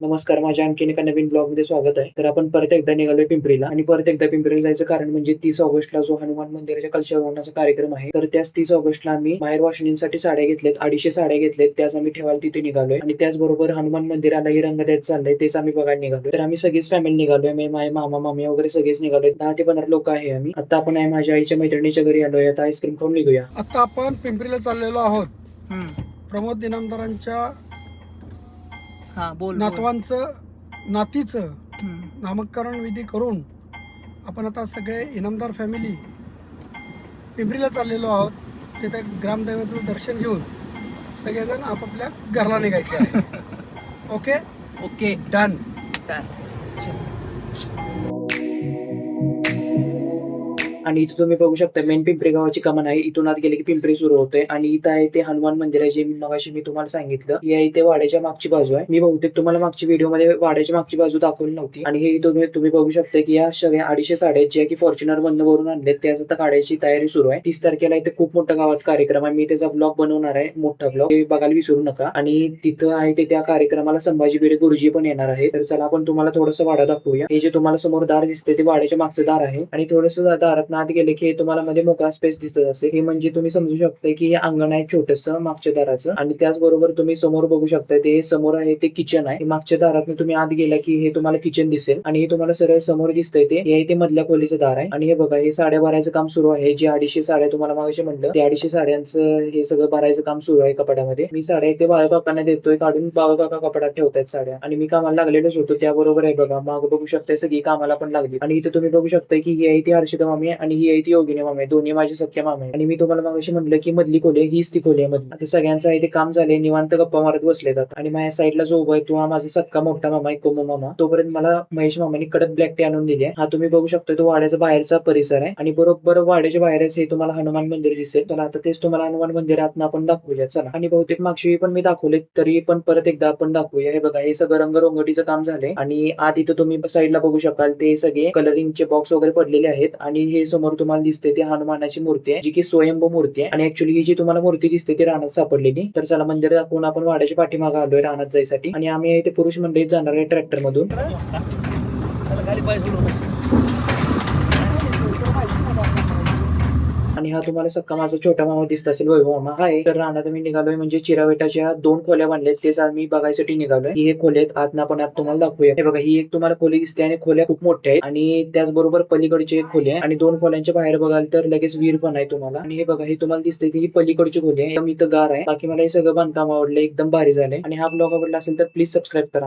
नमस्कार, माझ्या आणखीन एका नवीन ब्लॉगमध्ये स्वागत आहे. तर आपण परत एकदा निघालोय पिंपरीला आणि परत एकदा पिंपरीला जायचं कारण म्हणजे 30 ऑगस्टला जो हनुमान मंदिराच्या कलशारोहणाचा कार्यक्रम आहे. तर त्याच 30 ऑगस्टला आम्ही माहेर वाशिनींसाठी साड्या घेतल्यात, 250 साड्या घेतल्यात. त्याच आम्ही ठेवायला तिथे निघालोय आणि त्याचबरोबर हनुमान मंदिरालाही रंग द्यायचं चाललंय, तेच आम्ही बघायला निघालोय. तर आम्ही सगळीच फॅमिली निघालोय. मी, माझे मामा, मामी वगैरे सगळेच निघालोय. 10 ते 15 लोक आहे आम्ही. आता आपण आहे माझ्या आईच्या मैत्रिणीच्या घरी आलोय. आता आईस्क्रीम खाऊन निघूया. आता आपण पिंपरीला चाललेलो आहोत. प्रमोद इनामदारांच्या नातवांचं नातीचं नामकरण विधी करून आपण आता सगळे इनामदार फॅमिली पिंपरीला चाललेलो आहोत. तिथे ग्रामदैवताचं दर्शन घेऊन सगळेजण आपापल्या घरला निघायचं आहे. Okay okay done. आणि इथं तुम्ही बघू शकता मेन पिंपरी गावाची कमान आहे. इथून आत गेले की पिंपरी सुरू होते आणि इथं आहे ते हनुमान मंदिर आहे, जे मगाशी मी तुम्हाला सांगितलं. ही आहे ते वाड्याच्या मागची बाजू आहे. मी बहुतेक तुम्हाला मागच्या व्हिडिओमध्ये वाड्याच्या मागची बाजू दाखवली नव्हती. आणि हे तुम्ही बघू शकता की या सगळ्या 250 साड्या ज्या की फॉर्च्युनर मधनं वरून आणल्यात, त्याच आता काढायची तयारी सुरू आहे. 30 तारखेला इथे खूप मोठा गावात कार्यक्रम आहे. मी त्याचा ब्लॉग बनवणार आहे, मोठा ब्लॉग, ते बघायला विसरू नका. आणि तिथं आहे ते त्या कार्यक्रमाला संभाजी भिडे गुरुजी पण येणार आहे. तर चला आपण तुम्हाला थोडंसं वाडा दाखवूया. हे जे तुम्हाला समोर दार दिसते ते वाड्याच्या मागचं दार आहे. आणि थोडंसं दारात आत गेले की तुम्हाला मध्ये मोकळा स्पेस दिसत असेल. हे म्हणजे तुम्ही समजू शकता की हे अंगण आहे छोटंसं मागच्या दाराचं. आणि त्याचबरोबर तुम्ही समोर बघू शकता ते समोर आहे ते किचन आहे. मागच्या दारात तुम्ही आत गेला की हे तुम्हाला किचन दिसेल. आणि हे तुम्हाला सरळ समोर दिसतंय ते मधल्या खोलीचं दार आहे. आणि हे बघा, हे साड्या भरायचं काम सुरू आहे. जे 250 साड्या तुम्हाला मागाशी म्हटलं, ते 250 साड्यांचं हे सगळं भरायचं काम सुरू आहे कपाटामध्ये. मी साड्या इथे बाळू काकांना देतोय काढून. बाळू काका कपाटात ठेवतायत साड्या. आणि मी कामाला लागलेलोच होतो त्याबरोबर आहे बघा, माग बघू शकता सगळी कामाला पण लागली. आणि इथे तुम्ही बघू शकता की ही आहे ती हर्षिता मामी आणि ही आहे ती योगिनी मामी, दोन्ही माझे सख्या मामे आहे. आणि मी तुम्हाला मागाशी म्हटलं की मधली खोली हीच ती खोली आहे मधली. आता सगळ्यांचं आहे ते काम झाले, निवांत गप्पा मारत बसले जात. आणि माझ्या साईडला जो उभा आहे तो हा माझा सक्का मोठा मामा आहे, कोमू मामा. तोपर्यंत मला महेश मामाने कडक ब्लॅक टी आणून दिली आहे. हा तुम्ही बघू शकता तो वाड्याचा बाहेरचा परिसर आहे. आणि बरोबर वाड्याच्या बाहेरच हे तुम्हाला हनुमान मंदिर दिसेल. चला आता तेच तुम्हाला हनुमान मंदिरात आपण दाखवूया. चला. आणि बहुतेक मागची पण मी दाखवले, तरी पण परत एकदा आपण दाखवूया. हे बघा, हे सगळं रंगरंगोटीचं काम झालंय. आणि आत इथं तुम्ही साईडला बघू शकाल ते सगळे कलरिंगचे बॉक्स वगैरे पडलेले आहेत. आणि हे समोर तुम्हाला दिसते ते हनुमानाची मूर्ती आहे, जी की स्वयंभू मूर्ती आहे. आणि ऍक्च्युली ही जी तुम्हाला मूर्ती दिसते ती रानात सापडलेली. तर चला, मंदिर दाखवून आपण वाड्याच्या पाठीमागे आलोय रानात जायसाठी. आणि आम्ही इथे पुरुष मंडळीत जाणार आहे ट्रॅक्टर मधून. आणि हा तुम्हाला सक्का माझा छोटा मामा दिसत असेल, वैभव मामा. हाय. तर रानात मी निघालोय म्हणजे चिरावेटाच्या 2 खोल्या बांधल्यात, तेच आम्ही बघायसाठी निघालोय. ही एक खोली आहेत, आत आपण तुम्हाला दाखवूया. हे बघा, ही एक तुम्हाला खोली दिसते आणि खोल्या खूप मोठ्या आहेत. आणि त्याचबरोबर पलीकडची एक खोली आहे. आणि 2 खोल्यांच्या बाहेर बघाल तर लगेच विहीर पण आहे तुम्हाला. आणि हे बघा, ही तुम्हाला दिसते ती पलीकडची खोली आहे. एकदम इथं गार आहे. बाकी मला हे सगळं बांधकाम आवडलं, एकदम भारी झालंय. आणि हा ब्लॉग आवडला असेल तर प्लीज सबस्क्राईब करा.